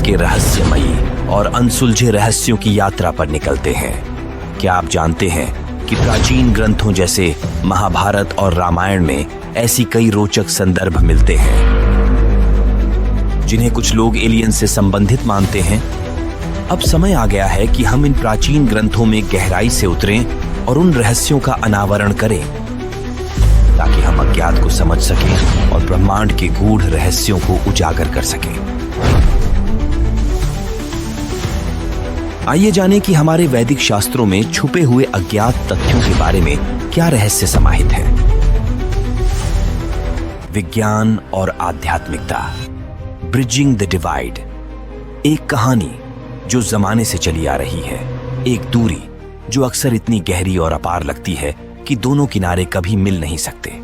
के रहस्यमयी और अनसुलझे रहस्यों की यात्रा पर निकलते हैं। क्या आप जानते हैं कि प्राचीन ग्रंथों जैसे महाभारत और रामायण में ऐसी कई रोचक संदर्भ मिलते हैं जिन्हें कुछ लोग एलियन से संबंधित मानते हैं। अब समय आ गया है कि हम इन प्राचीन ग्रंथों में गहराई से उतरें और उन रहस्यों का अनावरण करें ताकि हम अज्ञात को समझ सकें और ब्रह्मांड के गूढ़ रहस्यों को उजागर कर सकें। आइए जानें कि हमारे वैदिक शास्त्रों में छुपे हुए अज्ञात तथ्यों के बारे में क्या रहस्य समाहित है। विज्ञान और आध्यात्मिकता, ब्रिजिंग द डिवाइड। एक कहानी जो जमाने से चली आ रही है, एक दूरी जो अक्सर इतनी गहरी और अपार लगती है कि दोनों किनारे कभी मिल नहीं सकते।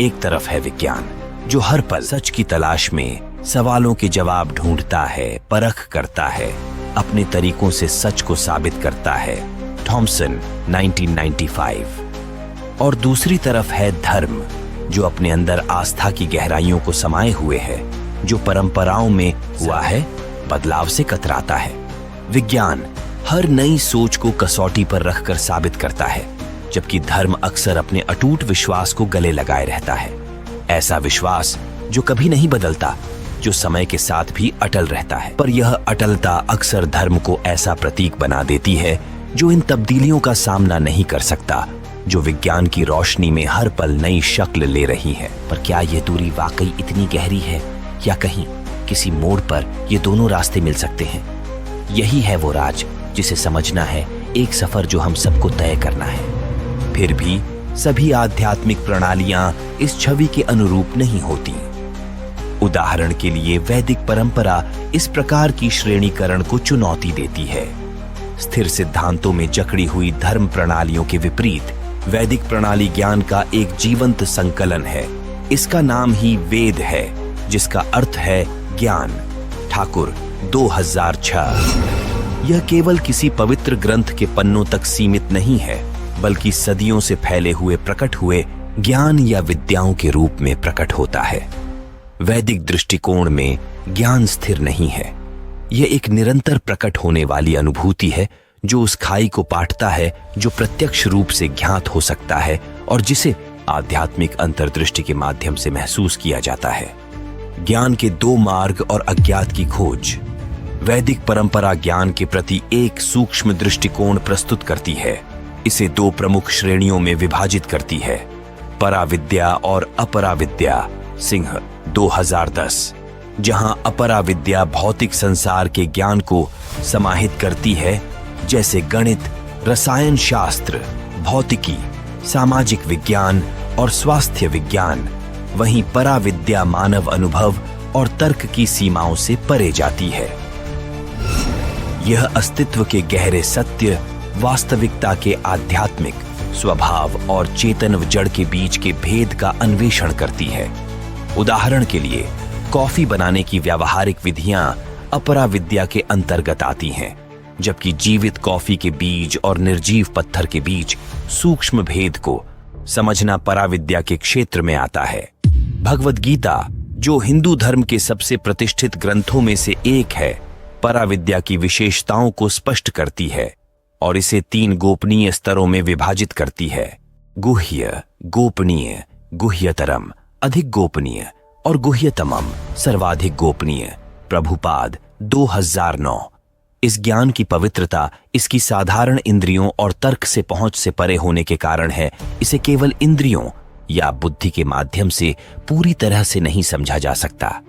एक तरफ है विज्ञान जो हर पल सच की तलाश में सवालों के जवाब ढूंढता है, परख करता है, अपने तरीकों से सच को साबित करता है। थॉमसन 1995। और दूसरी तरफ है धर्म जो अपने अंदर आस्था की गहराइयों को समाये हुए है, जो परंपराओं में हुआ है बदलाव से कतराता है। विज्ञान हर नई सोच को कसौटी पर रखकर साबित करता है, जबकि धर्म अक्सर अपने अटूट विश्वास को गले लगाए रहता है। ऐसा विश्वास जो कभी नहीं बदलता, जो समय के साथ भी अटल रहता है। पर यह अटलता अक्सर धर्म को ऐसा प्रतीक बना देती है जो इन तब्दीलियों का सामना नहीं कर सकता, जो विज्ञान की रोशनी में हर पल नई शक्ल ले रही है। पर क्या यह दूरी वाकई इतनी गहरी है, या कहीं किसी मोड़ पर ये दोनों रास्ते मिल सकते हैं? यही है वो राज जिसे समझना है, एक सफर जो हम सबको तय करना है। फिर भी सभी आध्यात्मिक प्रणालियां इस छवि के अनुरूप नहीं होती। उदाहरण के लिए वैदिक परंपरा इस प्रकार की श्रेणीकरण को चुनौती देती है। स्थिर सिद्धांतों में जकड़ी हुई धर्म प्रणालियों के विपरीत वैदिक प्रणाली ज्ञान का एक जीवंत संकलन है। इसका नाम ही वेद है, जिसका अर्थ है ज्ञान। ठाकुर 2006। यह केवल किसी पवित्र ग्रंथ के पन्नों तक सीमित नहीं है, बल्कि सदियों से फैले हुए प्रकट हुए ज्ञान या विद्याओं के रूप में प्रकट होता है। वैदिक दृष्टिकोण में ज्ञान स्थिर नहीं है। यह एक निरंतर प्रकट होने वाली अनुभूति है जो उस खाई को पाटता है जो प्रत्यक्ष रूप से ज्ञात हो सकता है और जिसे आध्यात्मिक अंतर्दृष्टि के माध्यम से महसूस किया जाता है। ज्ञान के दो मार्ग और अज्ञात की खोज। वैदिक परंपरा ज्ञान के प्रति एक सूक्ष्म दृष्टिकोण प्रस्तुत करती है। इसे दो प्रमुख श्रेणियों में विभाजित करती है, पराविद्या और अपराविद्या। सिंह 2010। जहां अपराविद्या भौतिक संसार के ज्ञान को समाहित करती है, जैसे गणित, रसायन शास्त्र, भौतिकी, सामाजिक विज्ञान और स्वास्थ्य विज्ञान, वहीं पराविद्या मानव अनुभव और तर्क की सीमाओं से परे जाती है। यह अस्तित्व के गहरे सत्य, वास्तविकता के आध्यात्मिक स्वभाव और चेतन व जड़ के बीच के भेद का अन्वेषण करती है। उदाहरण के लिए कॉफी बनाने की व्यावहारिक विधियां अपराविद्या के अंतर्गत आती हैं, जबकि जीवित कॉफी के बीज और निर्जीव पत्थर के बीच सूक्ष्म भेद को समझना पराविद्या के क्षेत्र में आता है। भगवद गीता, जो हिंदू धर्म के सबसे प्रतिष्ठित ग्रंथों में से एक है, पराविद्या की विशेषताओं को स्पष्ट करती है और इसे 3 गोपनीय स्तरों में विभाजित करती है: गुह्य, गोपनीय, गुह्यतरम, अधिक गोपनीय, और गुह्यतमम, सर्वाधिक गोपनीय। प्रभुपाद 2009। इस ज्ञान की पवित्रता इसकी साधारण इंद्रियों और तर्क से पहुंच से परे होने के कारण है। इसे केवल इंद्रियों या बुद्धि के माध्यम से पूरी तरह से नहीं समझा जा सकता।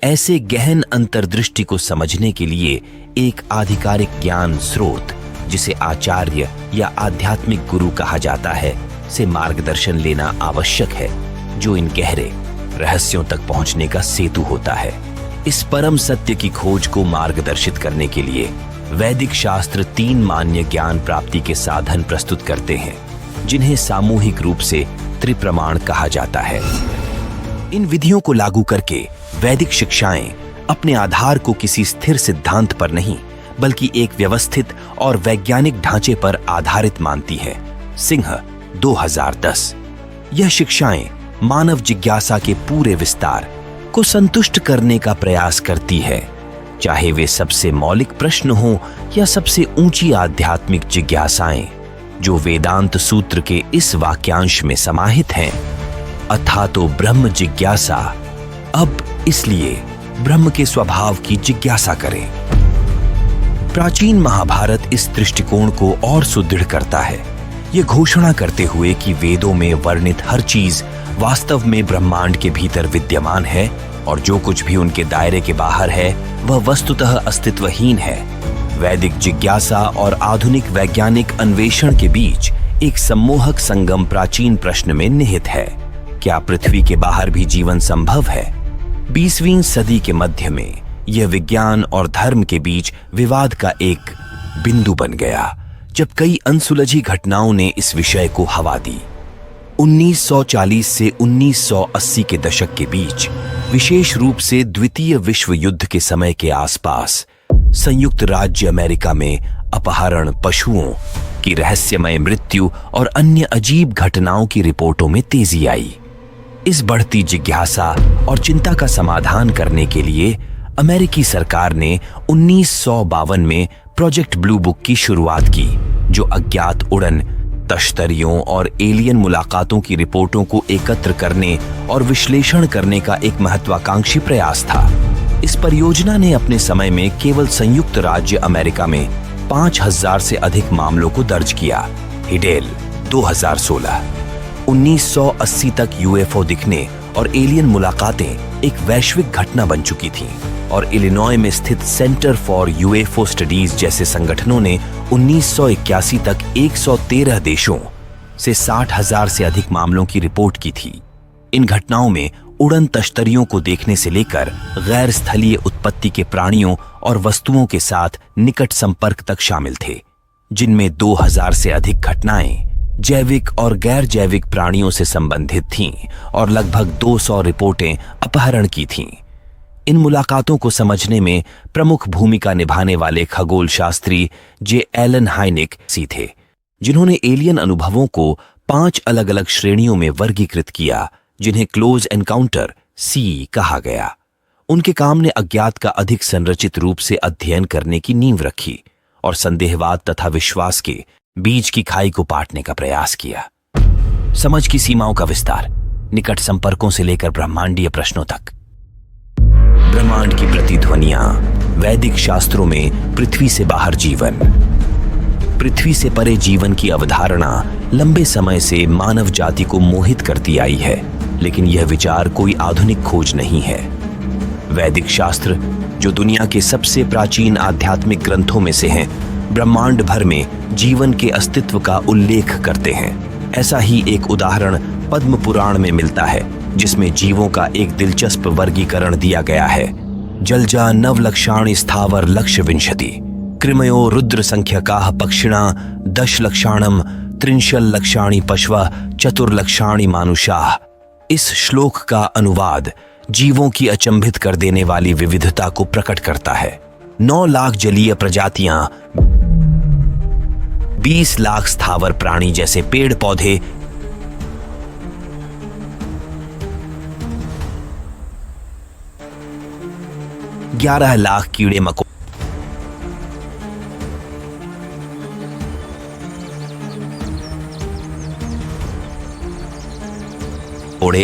ऐसे गहन अंतर्दृष्टि को समझने के लिए एक आधिकारिक ज्ञान स्रोत, जिसे आचार्य या आध्यात्मिक गुरु कहा जाता है, से मार्गदर्शन लेना आवश्यक है, जो इन गहरे रहस्यों तक पहुंचने का सेतु होता है। इस परम सत्य की खोज को मार्गदर्शित करने के लिए वैदिक शास्त्र 3 मान्य ज्ञान प्राप्ति के साधन प्रस्तुत करते हैं, जिन्हें सामूहिक रूप से त्रिप्रमाण कहा जाता है। इन विधियों को लागू करके वैदिक शिक्षाएं अपने आधार को किसी स्थिर सिद्धांत पर नहीं, बल्कि एक व्यवस्थित और वैज्ञानिक ढांचे पर आधारित मानती है। सिंह 2010। यह शिक्षाएं मानव जिज्ञासा के पूरे विस्तार को संतुष्ट करने का प्रयास करती है, चाहे वे सबसे मौलिक प्रश्न हो या सबसे ऊंची आध्यात्मिक जिज्ञासाएं, जो वेदांत सूत्र के इस वाक्यांश में समाहित हैं। अथातो ब्रह्म जिज्ञासा, अब इसलिए ब्रह्म के स्वभाव की जिज्ञासा करें। प्राचीन महाभारत इस दृष्टिकोण को और सुदृढ़ करता है, ये घोषणा करते हुए कि वेदों में वर्णित हर चीज वास्तव में ब्रह्मांड के भीतर विद्यमान है और जो कुछ भी उनके दायरे के बाहर है वह वस्तुतः अस्तित्वहीन है। वैदिक जिज्ञासा और आधुनिक वैज्ञानिक अन्वेषण के बीच एक सम्मोहक संगम प्राचीन प्रश्न में निहित है, क्या पृथ्वी के बाहर भी जीवन संभव है? 20वीं सदी के मध्य में यह विज्ञान और धर्म के बीच विवाद का एक बिंदु बन गया, जब कई अनसुलझी घटनाओं ने इस विषय को हवा दी। 1940 से 1980 के दशक के बीच, विशेष रूप से द्वितीय विश्व युद्ध के समय के आसपास, संयुक्त राज्य अमेरिका में अपहरण, पशुओं की रहस्यमय मृत्यु और अन्य अजीब घटनाओं की रिपोर्टों में तेजी आई। इस बढ़ती जिज्ञासा और चिंता का समाधान करने के लिए अमेरिकी सरकार ने 1952 में प्रोजेक्ट ब्लू बुक की शुरुआत की, जो अज्ञात उड़न, तश्तरियों और एलियन मुलाकातों की रिपोर्टों को एकत्र करने और विश्लेषण करने का एक महत्वाकांक्षी प्रयास था। इस परियोजना ने अपने समय में केवल संयुक्त राज्य अमेरिका में 5000 से अधिक मामलों को दर्ज किया। हिडेल 2016। 1980 तक यूएफओ दिखने और एलियन मुलाकातें एक वैश्विक घटना बन चुकी थीं और इलिनॉय में स्थित सेंटर फॉर यूएफओ स्टडीज जैसे संगठनों ने 1981 तक 113 देशों से 60,000 से अधिक मामलों की रिपोर्ट की थी। इन घटनाओं में उड़न तश्तरियों को देखने से लेकर गैर स्थलीय उत्पत्ति के प्राणियों और वस्तुओं के साथ निकट संपर्क तक शामिल थे, जिनमें 2000 से अधिक घटनाएं जैविक और गैर जैविक प्राणियों से संबंधित थीं और लगभग 200 रिपोर्टें अपहरण की थीं। इन मुलाकातों को समझने में प्रमुख भूमिका निभाने वाले खगोल शास्त्री जे एलन हाइनेक थे, जिन्होंने एलियन अनुभवों को 5 अलग अलग श्रेणियों में वर्गीकृत किया, जिन्हें क्लोज एनकाउंटर सी कहा गया। उनके काम ने अज्ञात का अधिक संरचित रूप से अध्ययन करने की नींव रखी और संदेहवाद तथा विश्वास के बीच की खाई को पाटने का प्रयास किया। समझ की सीमाओं का विस्तार, निकट संपर्कों से लेकर ब्रह्मांडीय प्रश्नों तक। ब्रह्मांड की प्रतिध्वनियां, वैदिक शास्त्रों में पृथ्वी से बाहर जीवन। पृथ्वी से परे जीवन की अवधारणा लंबे समय से मानव जाति को मोहित करती आई है, लेकिन यह विचार कोई आधुनिक खोज नहीं है। वैदिक शास्त्र, जो दुनिया के सबसे प्राचीन आध्यात्मिक ग्रंथों में से हैं, ब्रह्मांड भर में जीवन के अस्तित्व का उल्लेख करते हैं। ऐसा ही एक उदाहरण पद्म पुराण में मिलता है, जिसमें जीवों का एक दिलचस्प वर्गीकरण दिया गया है। जलजा नवलक्षाणि स्थावर लक्ष्य विंशति, कृमयो रुद्र संख्यकाः पक्षिणा दशलक्षाणम त्रिंशल लक्षाणि पशवः चतुर्लक्षाणि मानुषाः। इस श्लोक का अनुवाद जीवों की अचंभित कर देने वाली विविधता को प्रकट करता है। 9 लाख जलीय प्रजातियां, 20 लाख स्थावर प्राणी जैसे पेड़ पौधे, 11 लाख कीड़े मकोड़े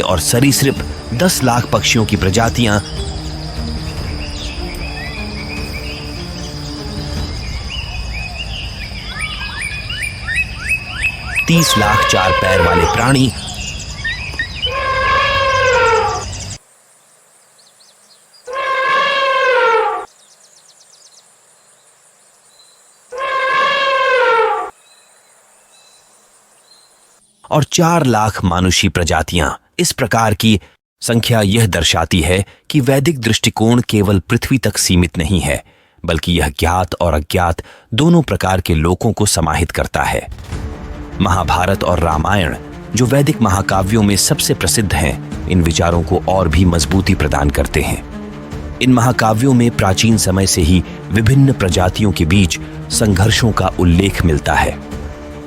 और सरीसृप, 10 लाख पक्षियों की प्रजातियां, 30 लाख 4 पैर वाले प्राणी, और 4 लाख मानुषी प्रजातियां। इस प्रकार की संख्या यह दर्शाती है कि वैदिक दृष्टिकोण केवल पृथ्वी तक सीमित नहीं है, बल्कि यह ज्ञात और अज्ञात दोनों प्रकार के लोकों को समाहित करता है। महाभारत और रामायण, जो वैदिक महाकाव्यों में सबसे प्रसिद्ध हैं, इन विचारों को और भी मजबूती प्रदान करते हैं। इन महाकाव्यों में प्राचीन समय से ही विभिन्न प्रजातियों के बीच संघर्षों का उल्लेख मिलता है।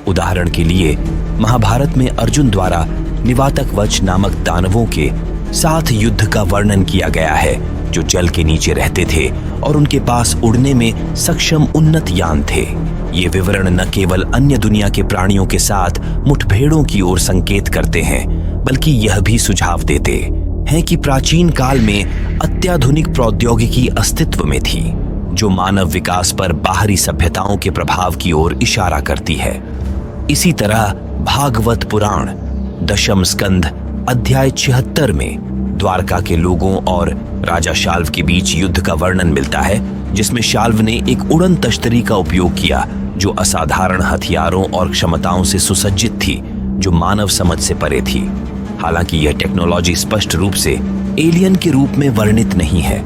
उदाहरण के लिए महाभारत में अर्जुन द्वारा निवातक वच नामक दानवों के साथ युद्ध का वर्णन किया गया है, जो जल के नीचे रहते थे और उनके पास उड़ने में सक्षम उन्नत यान थे। ये विवरण न केवल अन्य दुनिया के प्राणियों के साथ मुठभेड़ों की ओर संकेत करते हैं, बल्कि यह भी सुझाव देते हैं कि प्राचीन काल में अत्याधुनिक प्रौद्योगिकी अस्तित्व में थी, जो मानव विकास पर बाहरी सभ्यताओं के प्रभाव की ओर इशारा करती है। इसी तरह भागवत पुराण दशम स्कंध अध्याय 76 में द्वारका के लोगों और राजा शाल्व के बीच युद्ध का वर्णन मिलता है, जिसमें शाल्व ने एक उड़न तश्तरी का उपयोग किया जो असाधारण हथियारों और क्षमताओं से सुसज्जित थी, जो मानव समझ से परे थी। हालांकि यह टेक्नोलॉजी स्पष्ट रूप से एलियन के रूप में वर्णित नहीं है,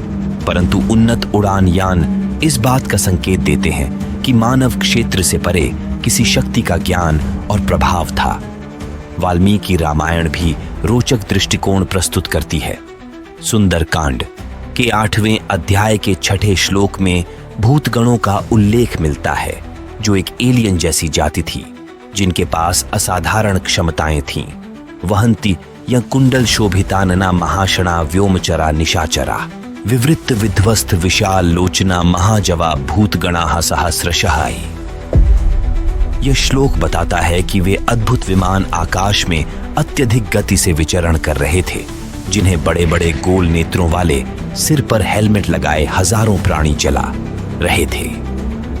परंतु उन्नत उड़ान यान इस बात का संकेत देते हैं कि मानव क्षेत्र से परे किसी शक्ति का ज्ञान और प्रभाव था। वाल्मीकि रामायण भी रोचक दृष्टिकोण प्रस्तुत करती है। सुंदरकांड के 8वें अध्याय के 6ठे श्लोक में भूतगणों का उल्लेख मिलता है, जो एक एलियन जैसी जाति थी, जिनके पास असाधारण क्षमताएं थीं। वहंती या कुंडल शोभितानना महाशणा व्योमचरा निशाचरा विवृत्त विध्वस्त विशाल लोचना महाजवा भूतगणा सहस्रशः। यह श्लोक बताता है कि वे अद्भुत विमान आकाश में अत्यधिक गति से विचरण कर रहे थे, जिन्हें बड़े बड़े गोल नेत्रों वाले सिर पर हेलमेट लगाए हजारों प्राणी चला रहे थे।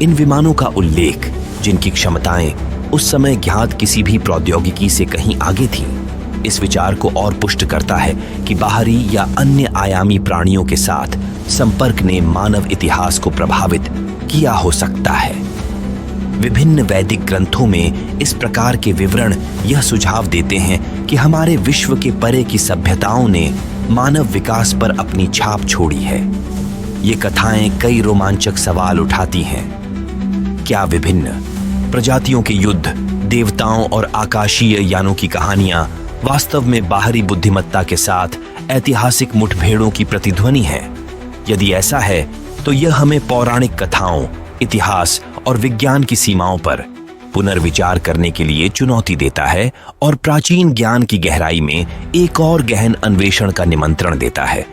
इन विमानों का उल्लेख, जिनकी क्षमताएं उस समय ज्ञात किसी भी प्रौद्योगिकी से कहीं आगे थीं, इस विचार को और पुष्ट करता है कि बाहरी या अन्य आयामी प्राणियों के साथ संपर्क ने मानव इतिहास को प्रभावित किया हो सकता है। विभिन्न वैदिक ग्रंथों में इस प्रकार के विवरण यह सुझाव देते हैं कि हमारे विश्व के परे की सभ्यताओं ने मानव विकास पर अपनी छाप छोड़ी है। ये कथाएं कई रोमांचक सवाल उठाती हैं। क्या विभिन्न प्रजातियों के युद्ध, देवताओं और आकाशीय यानों की कहानियां वास्तव में बाहरी बुद्धिमत्ता के साथ ऐतिहासिक मुठभेड़ों की प्रतिध्वनि है? यदि ऐसा है, तो यह हमें पौराणिक कथाओं, इतिहास और विज्ञान की सीमाओं पर पुनर्विचार करने के लिए चुनौती देता है और प्राचीन ज्ञान की गहराई में एक और गहन अन्वेषण का निमंत्रण देता है।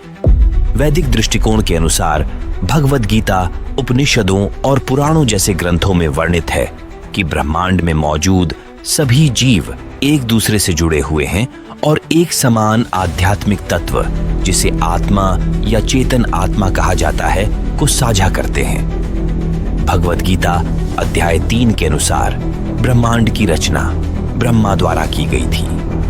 वैदिक दृष्टिकोण के अनुसार भगवद गीता, उपनिषदों और पुराणों जैसे ग्रंथों में वर्णित है कि ब्रह्मांड में मौजूद सभी जीव एक दूसरे से जुड़े हुए हैं और एक समान आध्यात्मिक तत्व, जिसे आत्मा या चेतन आत्मा कहा जाता है, को साझा करते हैं। भगवद गीता अध्याय 3 के अनुसार ब्रह्मांड की रचना ब्रह्मा द्वारा की गई थी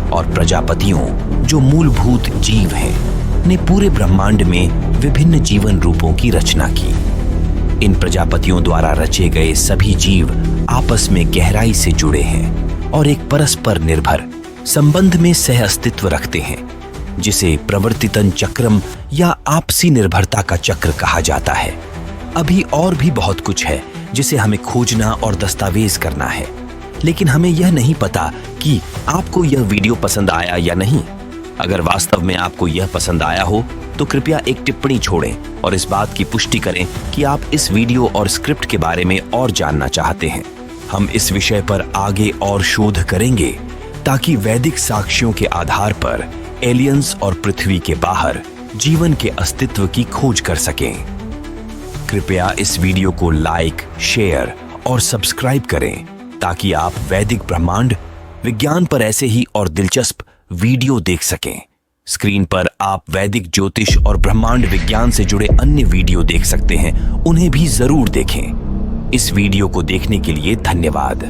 और प्रजापतियों, जो मूलभूत जीव हैं, ने पूरे ब्रह्मांड में विभिन्न जीवन रूपों की रचना की। इन प्रजापतियों द्वारा रचे गए सभी जीव आपस में गहराई से जुड़े हैं और एक परस्पर निर्भर संबंध में सह अस्तित्व रखते हैं, जिसे प्रवर्तितन चक्रम या आपसी निर्भरता का चक्र कहा जाता है। अभी और भी बहुत कुछ है जिसे हमें खोजना और दस्तावेज करना है, लेकिन हमें यह नहीं पता कि आपको यह वीडियो पसंद आया या नहीं। अगर वास्तव में आपको यह पसंद आया हो, तो कृपया एक टिप्पणी छोड़ें और इस बात की पुष्टि करें कि आप इस वीडियो और स्क्रिप्ट के बारे में और जानना चाहते हैं। हम इस विषय पर आगे और शोध करेंगे ताकि वैदिक साक्ष्यों के आधार पर एलियंस और पृथ्वी के बाहर जीवन के अस्तित्व की खोज कर सकें। कृपया इस वीडियो को लाइक, शेयर और सब्सक्राइब करें ताकि आप वैदिक ब्रह्मांड विज्ञान पर ऐसे ही और दिलचस्प वीडियो देख सकें। स्क्रीन पर आप वैदिक ज्योतिष और ब्रह्मांड विज्ञान से जुड़े अन्य वीडियो देख सकते हैं, उन्हें भी जरूर देखें। इस वीडियो को देखने के लिए धन्यवाद।